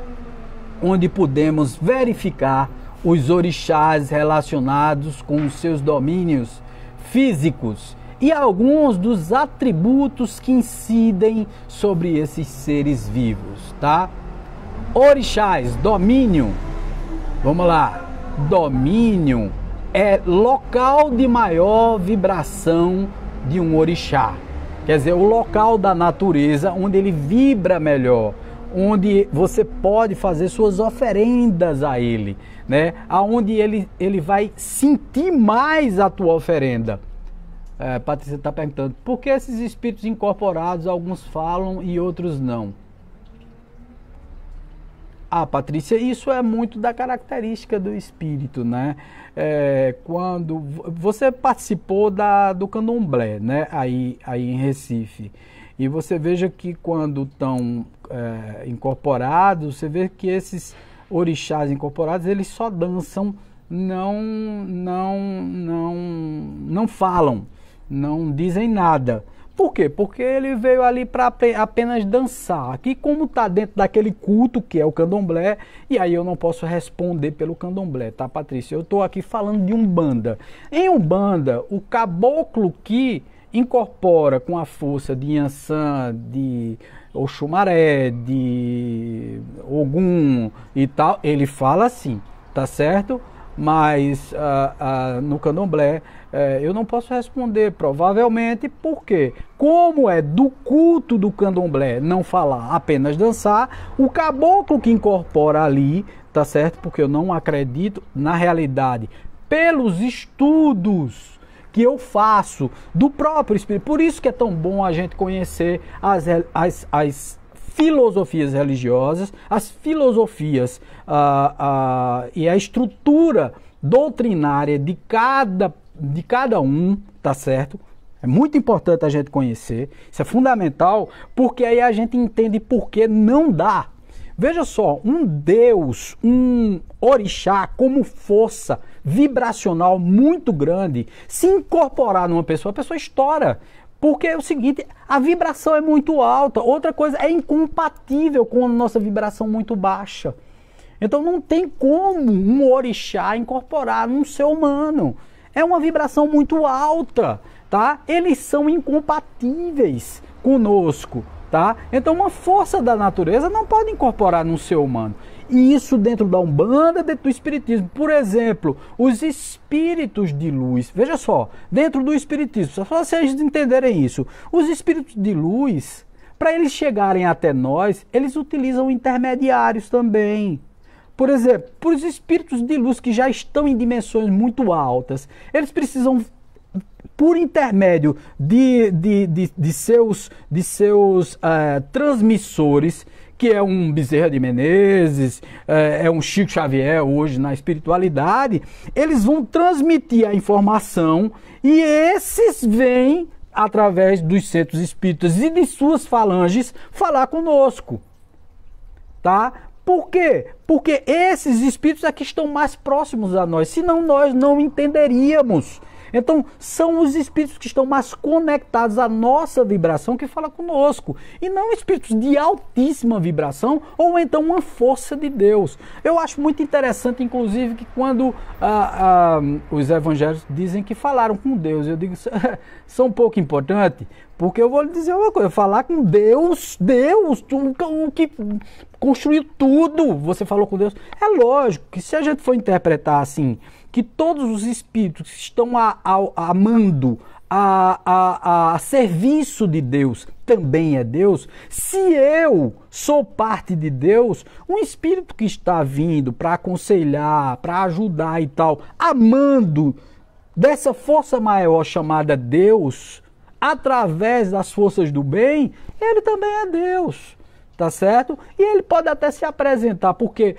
onde podemos verificar os orixás relacionados com os seus domínios físicos e alguns dos atributos que incidem sobre esses seres vivos, tá? Orixás, domínio. Vamos lá. Domínio é local de maior vibração de um orixá. Quer dizer, o local da natureza onde ele vibra melhor, onde você pode fazer suas oferendas a ele, né? Aonde ele vai sentir mais a tua oferenda. Patrícia está perguntando, por que esses espíritos incorporados, alguns falam e outros não? Ah, Patrícia, isso é muito da característica do espírito, né? Quando você participou do Candomblé, né? Aí em Recife, e você veja que quando estão incorporados, você vê que esses orixás incorporados, eles só dançam, não falam, não dizem nada. Por quê? Porque ele veio ali para apenas dançar. Aqui, como está dentro daquele culto que é o candomblé, e aí eu não posso responder pelo candomblé, tá, Patrícia? Eu estou aqui falando de Umbanda. Em Umbanda, o caboclo que incorpora com a força de Yansan, de Oxumaré, de Ogum e tal, ele fala assim, tá certo? Mas no candomblé eu não posso responder, provavelmente, porque como é do culto do candomblé não falar, apenas dançar, o caboclo que incorpora ali, tá certo? Porque eu não acredito, na realidade, pelos estudos que eu faço do próprio espírito. Por isso que é tão bom a gente conhecer as filosofias religiosas, as filosofias e a estrutura doutrinária de cada um, tá certo? É muito importante a gente conhecer, isso é fundamental, porque aí a gente entende por que não dá. Veja só, um Deus, um orixá como força vibracional muito grande, se incorporar numa pessoa, a pessoa estoura. Porque é o seguinte, a vibração é muito alta. Outra coisa, é incompatível com a nossa vibração muito baixa. Então não tem como um orixá incorporar num ser humano. É uma vibração muito alta, tá? Eles são incompatíveis conosco, tá? Então uma força da natureza não pode incorporar num ser humano. E isso dentro da Umbanda, dentro do Espiritismo. Por exemplo, os espíritos de luz. Veja só, dentro do Espiritismo, só para vocês entenderem isso. Os espíritos de luz, para eles chegarem até nós, eles utilizam intermediários também. Por exemplo, para os espíritos de luz que já estão em dimensões muito altas, eles precisam, por intermédio de seus transmissores, que é um Bezerra de Menezes, é um Chico Xavier hoje na espiritualidade, eles vão transmitir a informação e esses vêm, através dos centros espíritas e de suas falanges, falar conosco. Tá? Por quê? Porque esses espíritos aqui estão mais próximos a nós, senão nós não entenderíamos. Então, são os espíritos que estão mais conectados à nossa vibração que falam conosco. E não espíritos de altíssima vibração ou então uma força de Deus. Eu acho muito interessante, inclusive, que quando os evangélicos dizem que falaram com Deus, eu digo, são um pouco importante, porque eu vou lhe dizer uma coisa, falar com Deus, o que construiu tudo, você falou com Deus. É lógico que se a gente for interpretar assim, que todos os espíritos que estão amando, a serviço de Deus, também é Deus. Se eu sou parte de Deus, um espírito que está vindo para aconselhar, para ajudar e tal, amando dessa força maior chamada Deus, através das forças do bem, ele também é Deus, tá certo? E ele pode até se apresentar, porque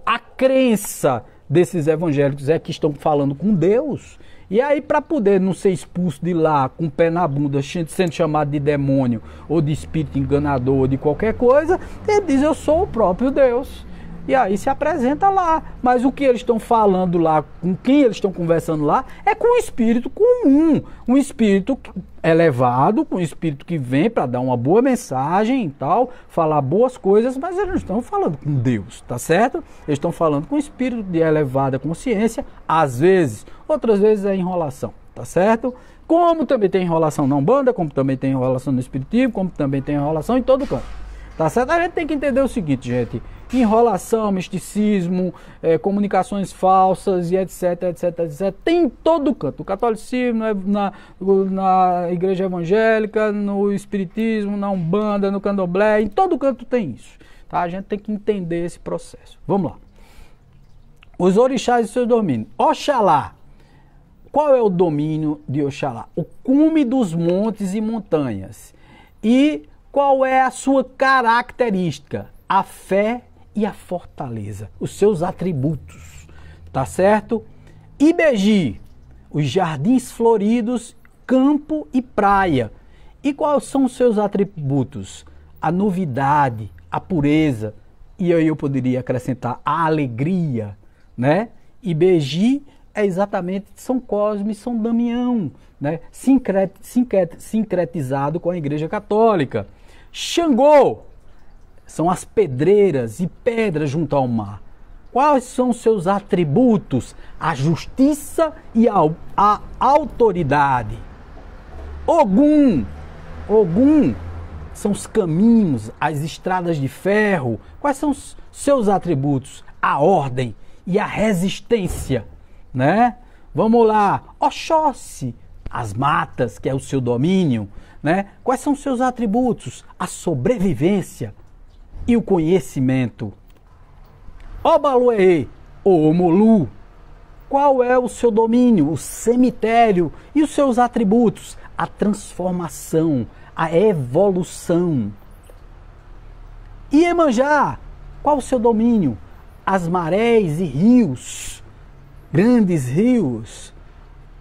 a crença desses evangélicos é que estão falando com Deus, e aí para poder não ser expulso de lá com o pé na bunda, sendo chamado de demônio ou de espírito enganador ou de qualquer coisa, ele diz, eu sou o próprio Deus, e aí se apresenta lá. Mas o que eles estão falando lá, com quem eles estão conversando lá, é com um espírito comum, um espírito elevado, com um espírito que vem para dar uma boa mensagem e tal, falar boas coisas, mas eles não estão falando com Deus, tá certo? Eles estão falando com um espírito de elevada consciência, às vezes, outras vezes é enrolação, tá certo? Como também tem enrolação na Umbanda, como também tem enrolação no Espiritismo, como também tem enrolação em todo canto. Tá certo? A gente tem que entender o seguinte, gente. Enrolação, misticismo, comunicações falsas e etc, etc, etc. Tem em todo canto. No catolicismo, na igreja evangélica, no espiritismo, na Umbanda, no candomblé. Em todo canto tem isso. Tá? A gente tem que entender esse processo. Vamos lá. Os orixás e seus domínios. Oxalá. Qual é o domínio de Oxalá? O cume dos montes e montanhas. E qual é a sua característica? A fé e a fortaleza, os seus atributos, tá certo? Ibeji, os jardins floridos, campo e praia. E quais são os seus atributos? A novidade, a pureza, E aí eu poderia acrescentar a alegria, né? Ibeji é exatamente São Cosme e São Damião, né? Sincretizado com a Igreja Católica. Xangô são as pedreiras e pedras junto ao mar. Quais são seus atributos? A justiça e a autoridade. Ogum são os caminhos, as estradas de ferro. Quais são os seus atributos? A ordem e a resistência, né? Vamos lá. Oxóssi, as matas, que é o seu domínio, né? Quais são os seus atributos? A sobrevivência e o conhecimento. Obaluê, ou Omolu, qual é o seu domínio? O cemitério e os seus atributos? A transformação, a evolução. Iemanjá, qual o seu domínio? As marés e rios, grandes rios.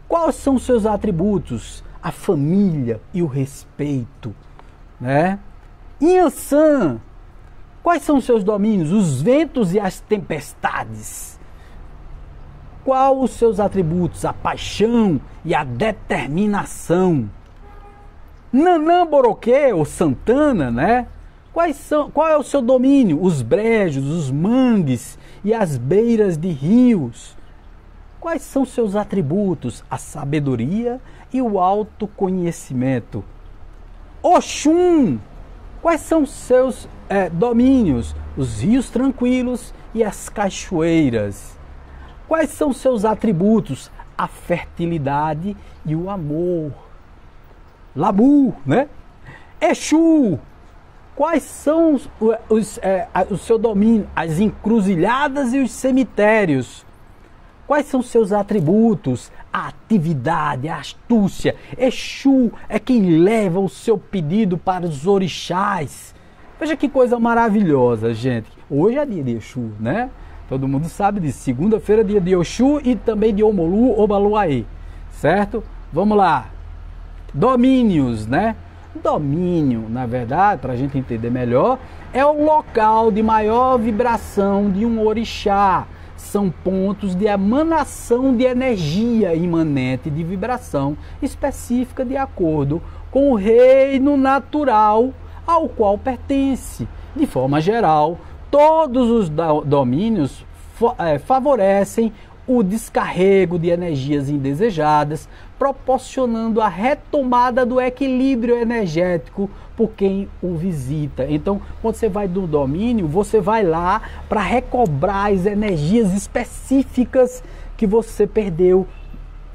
Quais são os seus atributos? A família e o respeito, né? Inhansã, quais são os seus domínios? Os ventos e as tempestades. Quais os seus atributos? A paixão e a determinação. Nanã-Boroquê, ou Santana, né? Qual é o seu domínio? Os brejos, os mangues e as beiras de rios. Quais são seus atributos? A sabedoria e o autoconhecimento. Oxum, quais são seus domínios? Os rios tranquilos e as cachoeiras. Quais são seus atributos? A fertilidade e o amor. Labu, né? Exu, quais são o seu domínio? As encruzilhadas e os cemitérios. Quais são seus atributos? A atividade, a astúcia. Exu é quem leva o seu pedido para os orixás. Veja que coisa maravilhosa, gente. Hoje é dia de Exu, né? Todo mundo sabe disso. Segunda-feira é dia de Exu e também de Omolu, Obaluaê. Certo? Vamos lá. Domínios, né? Domínio, na verdade, para a gente entender melhor, é o local de maior vibração de um orixá. São pontos de emanação de energia imanente de vibração específica de acordo com o reino natural ao qual pertence. De forma geral, todos os domínios favorecem o descarrego de energias indesejadas, proporcionando a retomada do equilíbrio energético por quem o visita. Então, quando você vai do domínio, você vai lá para recobrar as energias específicas que você perdeu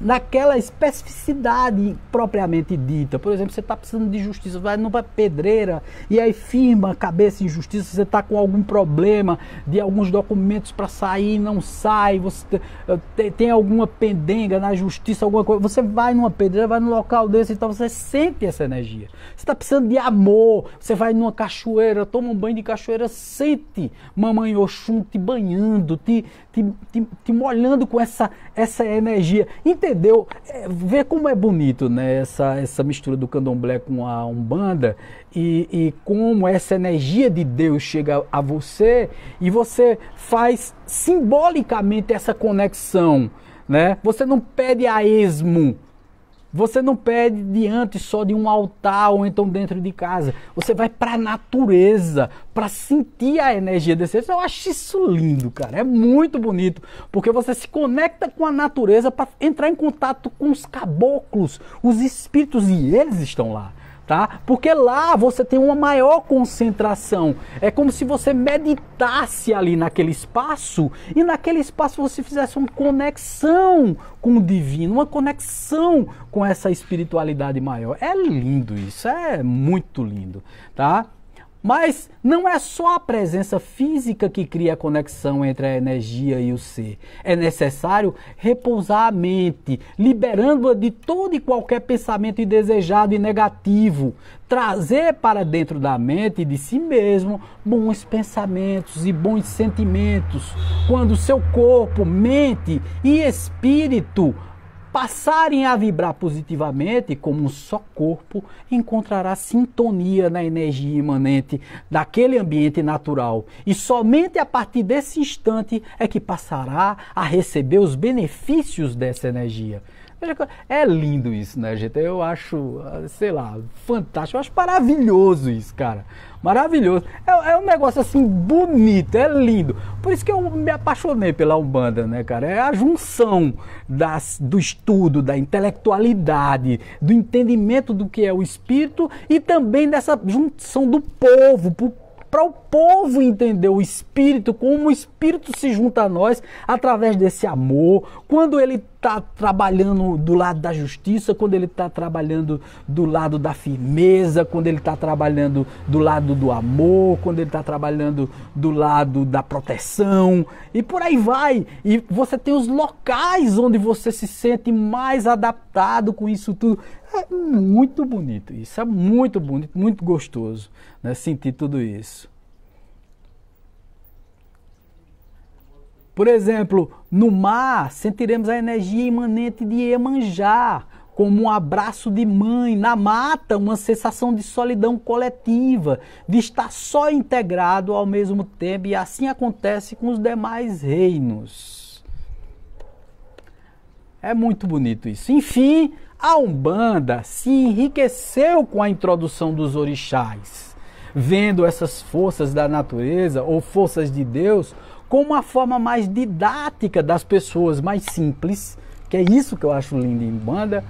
naquela especificidade propriamente dita. Por exemplo, você está precisando de justiça, vai numa pedreira e aí firma a cabeça em justiça, você está com algum problema de alguns documentos para sair, não sai, você tem alguma pendenga na justiça, alguma coisa, você vai numa pedreira, vai num local desse, então você sente essa energia. Você está precisando de amor, você vai numa cachoeira, toma um banho de cachoeira, sente Mamãe Oxum te banhando, te molhando com essa energia. Entendeu? Vê como é bonito, né? Essa mistura do candomblé com a umbanda e como essa energia de Deus chega a você e você faz simbolicamente essa conexão, né? Você não pede a esmo. Você não pede diante só de um altar ou então dentro de casa. Você vai para a natureza para sentir a energia desse. Eu acho isso lindo, cara. É muito bonito. Porque você se conecta com a natureza para entrar em contato com os caboclos, os espíritos, e eles estão lá. Tá? Porque lá você tem uma maior concentração. É como se você meditasse ali naquele espaço e naquele espaço você fizesse uma conexão com o divino, uma conexão com essa espiritualidade maior. É lindo isso, é muito lindo, tá? Mas não é só a presença física que cria a conexão entre a energia e o ser. É necessário repousar a mente, liberando-a de todo e qualquer pensamento indesejado e negativo. Trazer para dentro da mente e de si mesmo bons pensamentos e bons sentimentos. Quando seu corpo, mente e espírito passarem a vibrar positivamente como um só corpo, encontrará sintonia na energia imanente daquele ambiente natural. E somente a partir desse instante é que passará a receber os benefícios dessa energia. É lindo isso, né, gente? Eu acho, sei lá, fantástico. Eu acho maravilhoso isso, cara. Maravilhoso. É um negócio assim bonito, é lindo. Por isso que eu me apaixonei pela Umbanda, né, cara? É a junção do estudo, da intelectualidade, do entendimento do que é o espírito e também dessa junção do povo, para o povo entender o espírito, como o espírito se junta a nós através desse amor, quando ele está trabalhando do lado da justiça, quando ele está trabalhando do lado da firmeza, quando ele está trabalhando do lado do amor, quando ele está trabalhando do lado da proteção, e por aí vai. E você tem os locais onde você se sente mais adaptado com isso tudo. É muito bonito isso, é muito bonito, muito gostoso, né, sentir tudo isso. Por exemplo, no mar sentiremos a energia imanente de Iemanjá, como um abraço de mãe. Na mata, uma sensação de solidão coletiva, de estar só integrado ao mesmo tempo, e assim acontece com os demais reinos. É muito bonito isso. Enfim, a Umbanda se enriqueceu com a introdução dos orixás, vendo essas forças da natureza ou forças de Deus como uma forma mais didática das pessoas mais simples, que é isso que eu acho lindo em Umbanda,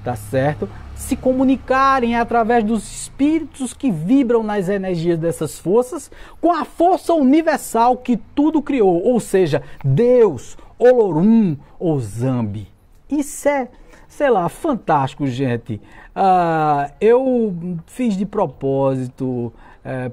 tá certo? Se comunicarem através dos espíritos que vibram nas energias dessas forças, com a força universal que tudo criou, ou seja, Deus, Olorum ou Zambi. Isso é, sei lá, fantástico, gente. Eu fiz de propósito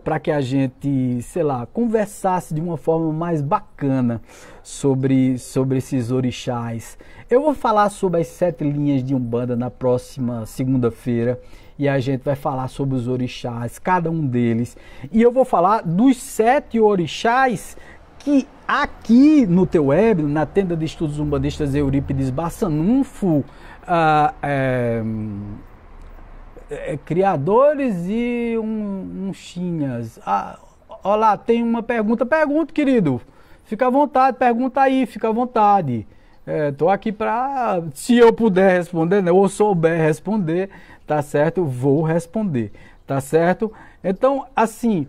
para que a gente, sei lá, conversasse de uma forma mais bacana sobre esses orixás. Eu vou falar sobre as 7 linhas de Umbanda na próxima segunda-feira, e a gente vai falar sobre os orixás, cada um deles. E eu vou falar dos 7 orixás que aqui no teu web, na tenda de estudos umbandistas Eurípides Bassanunfo, criadores e unchinhas. Olha lá, tem uma pergunta. Pergunta, querido. Fica à vontade, pergunta aí, fica à vontade. Tô aqui para, se eu puder responder, né, ou souber responder, tá certo? Vou responder, tá certo? Então, assim,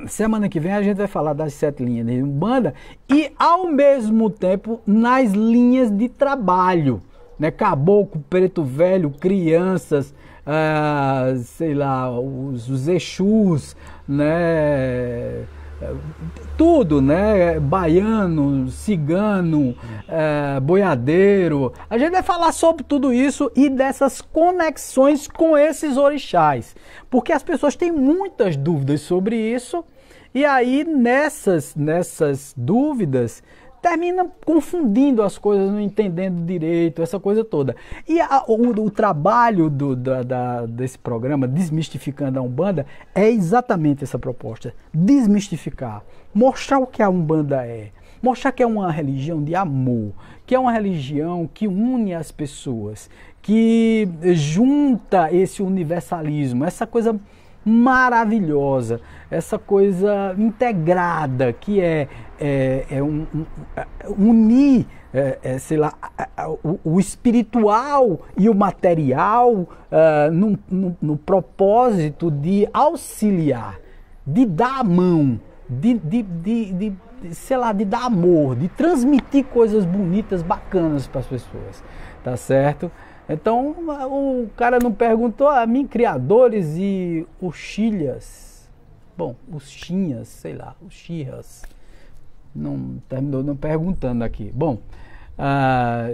semana que vem a gente vai falar das 7 linhas de Umbanda e, ao mesmo tempo, nas linhas de trabalho, né? Caboclo, preto velho, crianças, sei lá, os Exus, né? Tudo, né? Baiano, cigano, boiadeiro. A gente vai falar sobre tudo isso e dessas conexões com esses orixás, porque as pessoas têm muitas dúvidas sobre isso, e aí nessas dúvidas termina confundindo as coisas, não entendendo direito, essa coisa toda. E o trabalho desse programa, Desmistificando a Umbanda, é exatamente essa proposta. Desmistificar, mostrar o que a Umbanda é, mostrar que é uma religião de amor, que é uma religião que une as pessoas, que junta esse universalismo, essa coisa maravilhosa, essa coisa integrada, que unir, sei lá, o espiritual e o material no propósito de auxiliar, de dar a mão, sei lá, de dar amor, de transmitir coisas bonitas, bacanas para as pessoas, tá certo? Então, o cara não perguntou a mim, criadores e Uxilhas. Bom, Uxinhas, sei lá, Uxirras. Não terminou não perguntando aqui. Bom,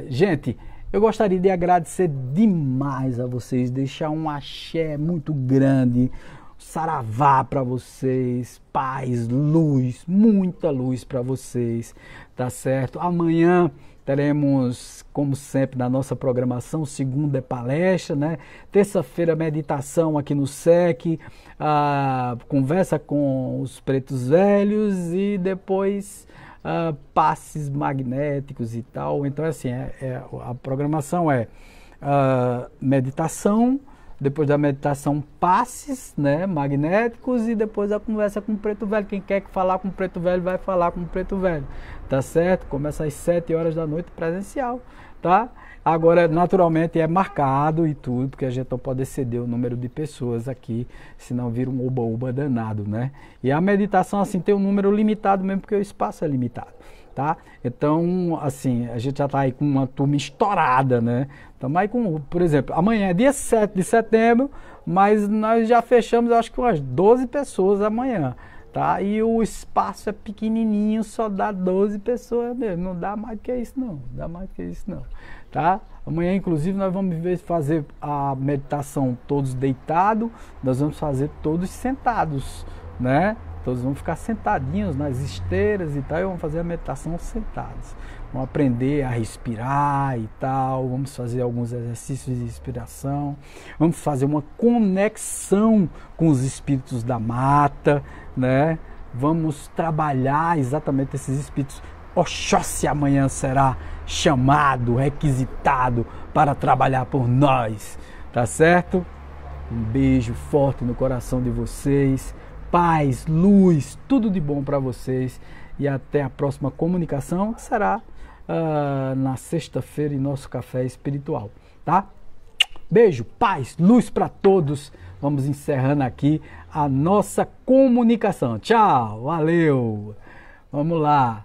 gente, eu gostaria de agradecer demais a vocês, deixar um axé muito grande, saravá para vocês, paz, luz, muita luz para vocês, tá certo? Amanhã teremos, como sempre, na nossa programação, segunda é palestra, né? Terça-feira, meditação aqui no SEC, conversa com os pretos velhos, e depois passes magnéticos e tal. Então, assim, a programação é meditação, depois da meditação, passes, né, magnéticos, e depois a conversa com o Preto Velho. Quem quer falar com o Preto Velho, vai falar com o Preto Velho, tá certo? Começa às 7 horas da noite, presencial, tá? Agora, naturalmente, é marcado e tudo, porque a gente não pode exceder o número de pessoas aqui, senão vira um oba-oba danado, né? E a meditação, assim, tem um número limitado mesmo, porque o espaço é limitado, tá? Então, assim, a gente já está aí com uma turma estourada, né? Estamos aí com, por exemplo, amanhã é dia 7 de setembro, mas nós já fechamos, acho que umas 12 pessoas amanhã, tá? E o espaço é pequenininho, só dá 12 pessoas mesmo, não dá mais do que isso não, dá mais do que isso não, tá? Amanhã, inclusive, nós vamos fazer a meditação todos deitados, nós vamos fazer todos sentados, né? Todos vão ficar sentadinhos nas esteiras e tal, e vamos fazer a meditação sentados. Vamos aprender a respirar e tal, vamos fazer alguns exercícios de respiração, vamos fazer uma conexão com os espíritos da mata, né? Vamos trabalhar exatamente esses espíritos. Oxóssi amanhã será chamado, requisitado para trabalhar por nós, tá certo? Um beijo forte no coração de vocês. Paz, luz, tudo de bom para vocês, e até a próxima comunicação, que será na sexta-feira em nosso café espiritual, tá? Beijo, paz, luz para todos. Vamos encerrando aqui a nossa comunicação. Tchau, valeu, vamos lá.